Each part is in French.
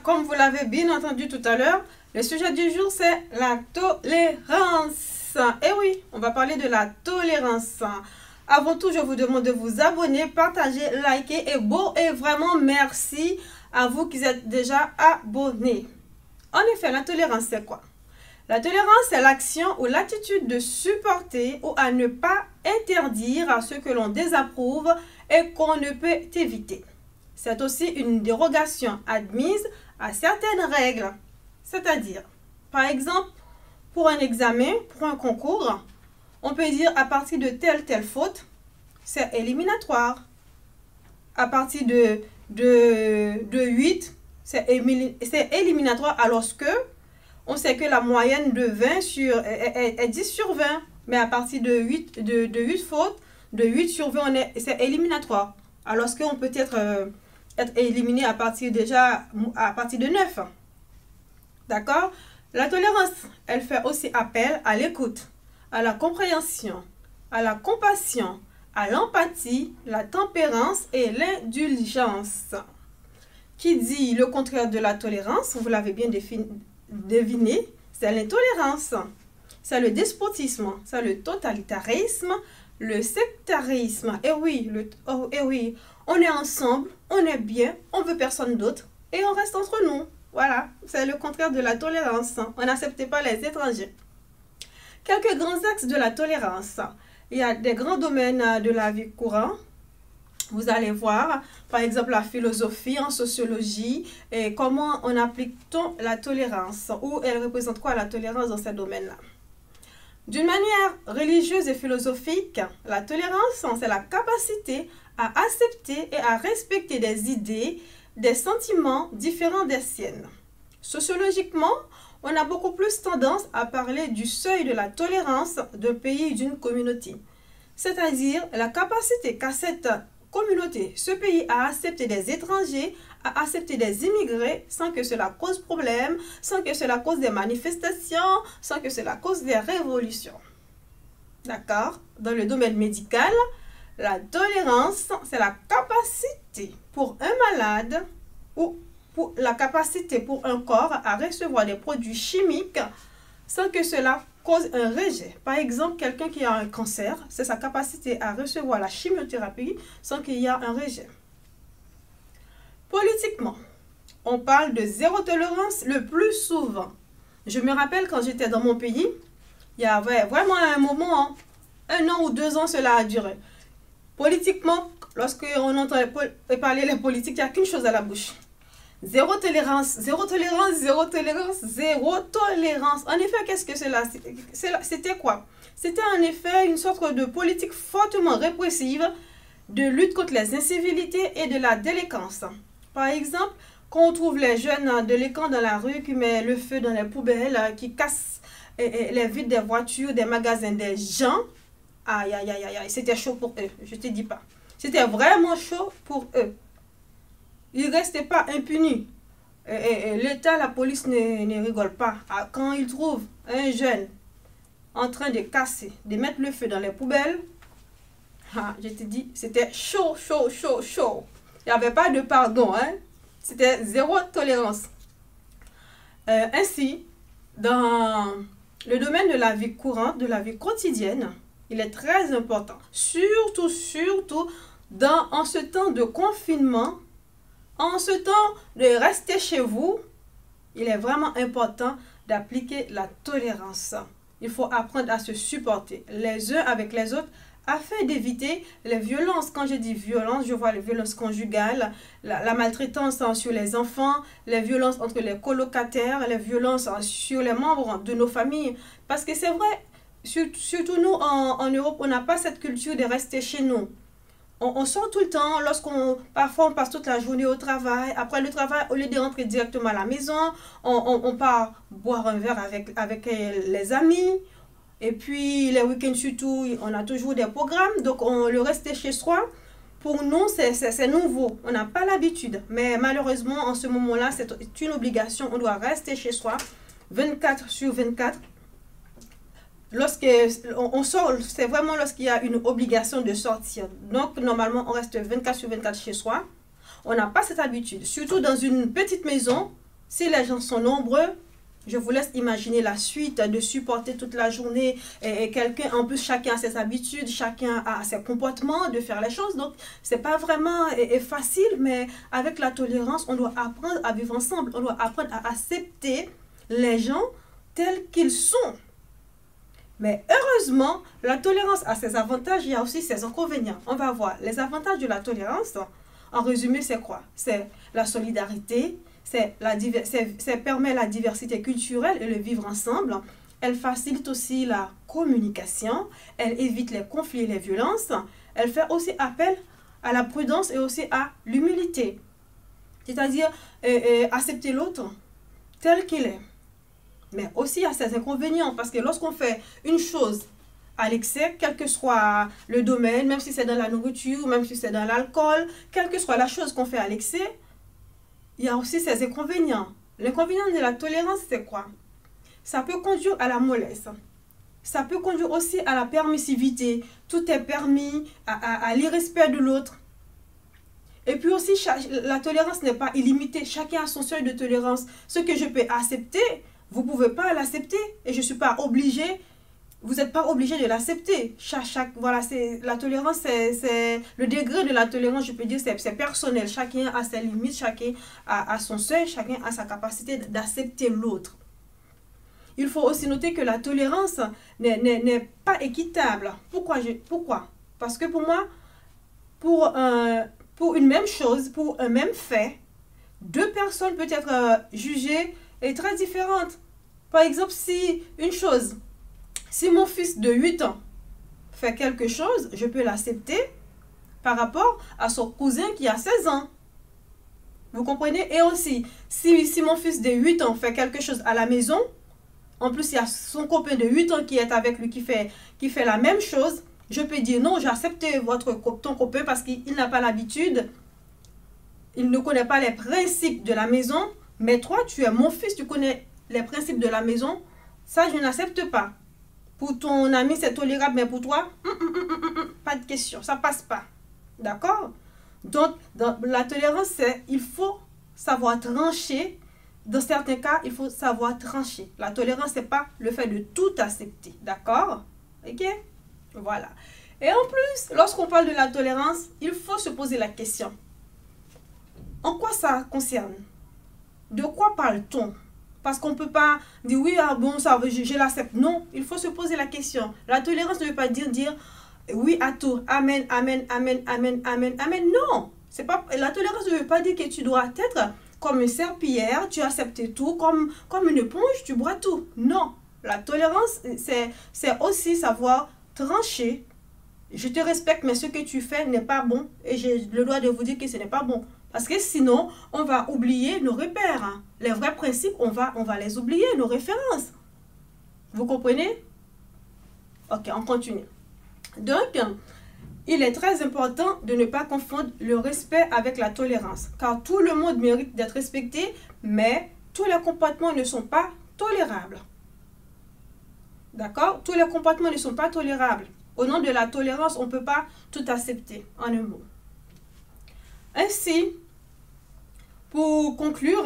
comme vous l'avez bien entendu tout à l'heure, le sujet du jour c'est la tolérance. Et oui, on va parler de la tolérance. Avant tout, je vous demande de vous abonner, partager, liker et vraiment merci à vous qui êtes déjà abonnés. En effet, la tolérance c'est quoi? La tolérance c'est l'action ou l'attitude de supporter ou à ne pas interdire à ce que l'on désapprouve et qu'on ne peut éviter. C'est aussi une dérogation admise à certaines règles. C'est-à-dire, par exemple, pour un examen, pour un concours, on peut dire à partir de telle faute, c'est éliminatoire. À partir de 8, c'est éliminatoire alors que on sait que la moyenne de 20 est 10 sur 20. Mais à partir de 8 fautes, de 8 sur 20, c'est éliminatoire. Alors qu'on peut être éliminé à partir de 9. D'accord? La tolérance, elle fait aussi appel à l'écoute, à la compréhension, à la compassion, à l'empathie, la tempérance et l'indulgence. Qui dit le contraire de la tolérance, vous l'avez bien deviné, c'est l'intolérance. C'est le despotisme, c'est le totalitarisme, le sectarisme. Et oui, on est ensemble, on est bien, on veut personne d'autre et on reste entre nous. Voilà, c'est le contraire de la tolérance. On n'accepte pas les étrangers. Quelques grands axes de la tolérance. Il y a des grands domaines de la vie courante. Vous allez voir, par exemple, la philosophie en sociologie et comment on applique-t-on la tolérance ou elle représente quoi la tolérance dans ces domaines-là. D'une manière religieuse et philosophique, la tolérance, c'est la capacité à accepter et à respecter des idées, des sentiments différents des siennes. Sociologiquement, on a beaucoup plus tendance à parler du seuil de la tolérance d'un pays ou d'une communauté. C'est-à-dire la capacité qu'a cette communauté, ce pays à accepter des étrangers, à accepter des immigrés sans que cela cause problème, sans que cela cause des manifestations, sans que cela cause des révolutions. D'accord? Dans le domaine médical, la tolérance, c'est la capacité pour un malade ou pour la capacité pour un corps à recevoir des produits chimiques sans que cela cause un rejet. Par exemple, quelqu'un qui a un cancer, c'est sa capacité à recevoir la chimiothérapie sans qu'il y ait un rejet. Politiquement, on parle de zéro tolérance le plus souvent. Je me rappelle quand j'étais dans mon pays, il y avait vraiment un moment, 1 an ou 2 ans, cela a duré. Politiquement, lorsqu'on entend parler les politiques, il n'y a qu'une chose à la bouche. Zéro tolérance, zéro tolérance, zéro tolérance, zéro tolérance. En effet, qu'est-ce que cela? C'était quoi? C'était en effet une sorte de politique fortement répressive de lutte contre les incivilités et de la délinquance. Par exemple, quand on trouve les jeunes délinquants dans la rue qui mettent le feu dans les poubelles, qui cassent les vitres des voitures, des magasins des gens, aïe, aïe, aïe, aïe, c'était chaud pour eux, je te dis pas. C'était vraiment chaud pour eux. Ils ne restaient pas impunis. L'État, la police ne rigole pas. Quand ils trouvent un jeune en train de casser, de mettre le feu dans les poubelles, je te dis, c'était chaud, chaud, chaud, chaud. Il n'y avait pas de pardon. C'était zéro tolérance. Ainsi, dans le domaine de la vie courante, de la vie quotidienne, il est très important, surtout en ce temps de confinement, en ce temps de rester chez vous, il est vraiment important d'appliquer la tolérance. Il faut apprendre à se supporter les uns avec les autres afin d'éviter les violences. Quand je dis violence, je vois les violences conjugales, la maltraitance sur les enfants, les violences entre les colocataires, les violences sur les membres de nos familles. Parce que c'est vrai, surtout nous en Europe, on n'a pas cette culture de rester chez nous. On sort tout le temps, parfois on passe toute la journée au travail. Après le travail, au lieu de rentrer directement à la maison, on part boire un verre avec les amis. Et puis les week-ends surtout, on a toujours des programmes. Donc le rester chez soi, pour nous, c'est nouveau. On n'a pas l'habitude. Mais malheureusement, en ce moment-là, c'est une obligation. On doit rester chez soi 24 sur 24. Lorsqu'on sort, c'est vraiment lorsqu'il y a une obligation de sortir. Donc, normalement, on reste 24 sur 24 chez soi. On n'a pas cette habitude. Surtout dans une petite maison, Si les gens sont nombreux, je vous laisse imaginer la suite de supporter toute la journée et quelqu'un, en plus chacun a ses habitudes, chacun a ses comportements de faire les choses. Donc, c'est pas vraiment facile, mais avec la tolérance, on doit apprendre à vivre ensemble. On doit apprendre à accepter les gens tels qu'ils sont. Mais heureusement, la tolérance a ses avantages, il y a aussi ses inconvénients. On va voir les avantages de la tolérance. En résumé, c'est quoi? C'est la solidarité, permet la diversité culturelle et le vivre ensemble. Elle facilite aussi la communication, elle évite les conflits et les violences. Elle fait aussi appel à la prudence et aussi à l'humilité. C'est-à-dire accepter l'autre tel qu'il est. Mais aussi à ses inconvénients, parce que lorsqu'on fait une chose à l'excès, quel que soit le domaine, même si c'est dans la nourriture, même si c'est dans l'alcool, quelle que soit la chose qu'on fait à l'excès, il y a aussi ses inconvénients. L'inconvénient de la tolérance, c'est quoi? Ça peut conduire à la mollesse. Ça peut conduire aussi à la permissivité. Tout est permis, à l'irrespect de l'autre. Et puis aussi, la tolérance n'est pas illimitée. Chacun a son seuil de tolérance. Ce que je peux accepter, vous ne pouvez pas l'accepter. Et je ne suis pas obligée. Vous n'êtes pas obligé de l'accepter. Voilà, la tolérance, c'est le degré de la tolérance, je peux dire, c'est personnel. Chacun a ses limites, chacun a son seuil, chacun a sa capacité d'accepter l'autre. Il faut aussi noter que la tolérance n'est pas équitable. Pourquoi? Parce que pour moi, pour une même chose, pour un même fait, deux personnes peuvent être jugées et très différentes. Par exemple, si mon fils de 8 ans fait quelque chose, je peux l'accepter par rapport à son cousin qui a 16 ans. Vous comprenez? Et aussi, si mon fils de 8 ans fait quelque chose à la maison, en plus il y a son copain de 8 ans qui est avec lui, qui fait la même chose, je peux dire non, j'accepte ton copain parce qu'il n'a pas l'habitude, il ne connaît pas les principes de la maison, mais toi, tu es mon fils, tu connais les principes de la maison, ça je n'accepte pas. Pour ton ami, c'est tolérable, mais pour toi, pas de question, ça passe pas. D'accord? Donc, dans la tolérance, il faut savoir trancher. Dans certains cas, il faut savoir trancher. La tolérance, c'est pas le fait de tout accepter. D'accord? Ok? Voilà. Et en plus, lorsqu'on parle de la tolérance, il faut se poser la question. En quoi ça concerne? De quoi parle-t-on? Parce qu'on ne peut pas dire oui, ah bon, ça, je l'accepte. Non, il faut se poser la question. La tolérance ne veut pas dire oui à tout. Amen, amen, amen, amen, amen, amen. Non, la tolérance ne veut pas dire que tu dois être comme une serpillière, tu acceptes tout, comme une éponge, tu bois tout. Non, la tolérance, c'est aussi savoir trancher. Je te respecte, mais ce que tu fais n'est pas bon. Et j'ai le droit de vous dire que ce n'est pas bon. Parce que sinon, on va oublier nos repères. Hein. Les vrais principes, on va les oublier, nos références. Vous comprenez? Ok, on continue. Donc, il est très important de ne pas confondre le respect avec la tolérance. Car tout le monde mérite d'être respecté, mais tous les comportements ne sont pas tolérables. D'accord? Tous les comportements ne sont pas tolérables. Au nom de la tolérance, on ne peut pas tout accepter, en un mot. Ainsi, pour conclure,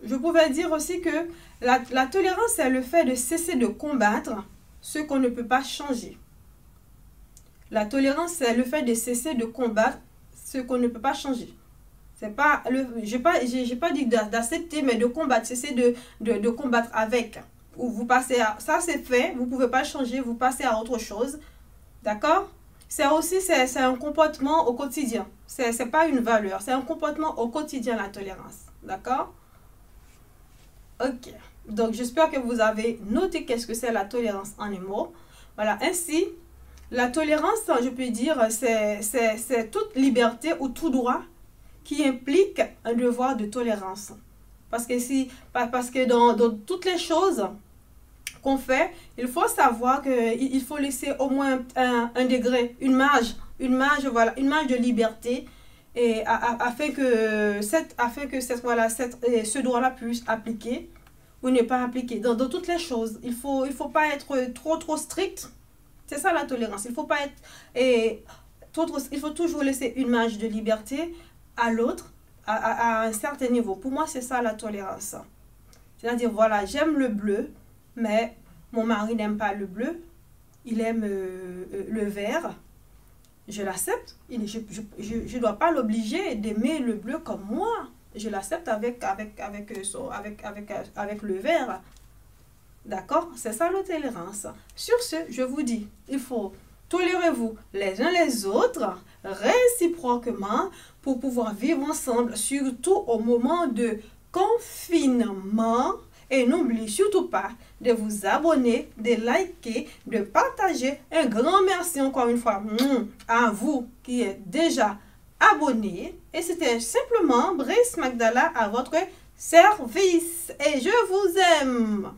je pouvais dire aussi que la tolérance, c'est le fait de cesser de combattre ce qu'on ne peut pas changer. La tolérance, c'est le fait de cesser de combattre ce qu'on ne peut pas changer. Je n'ai pas dit d'accepter, mais de combattre, cesser de combattre avec. Ou vous passez à... Ça, c'est fait, vous ne pouvez pas changer, vous passez à autre chose. D'accord? C'est un comportement au quotidien. C'est pas une valeur, c'est un comportement au quotidien, la tolérance. D'accord? Ok. Donc, j'espère que vous avez noté qu'est-ce que c'est la tolérance en un mot. Voilà. Ainsi, la tolérance, je peux dire, c'est toute liberté ou tout droit qui implique un devoir de tolérance. Parce que dans toutes les choses qu'on fait, il faut savoir qu'il faut laisser au moins un degré, une marge de liberté, et afin que ce droit-là puisse appliquer ou ne pas appliquer. Dans toutes les choses, il faut pas être trop strict. C'est ça la tolérance. Il faut pas être il faut toujours laisser une marge de liberté à l'autre, à un certain niveau. Pour moi, c'est ça la tolérance. C'est-à-dire, voilà, j'aime le bleu, mais mon mari n'aime pas le bleu, il aime le vert. Je l'accepte. Je ne dois pas l'obliger d'aimer le bleu comme moi. Je l'accepte avec le vert. D'accord? C'est ça la tolérance. Sur ce, je vous dis, il faut tolérer-vous les uns les autres réciproquement pour pouvoir vivre ensemble, surtout au moment de confinement. Et n'oubliez surtout pas de vous abonner, de liker, de partager. Un grand merci encore une fois à vous qui êtes déjà abonnés. Et c'était simplement Brice Magdala à votre service. Et je vous aime.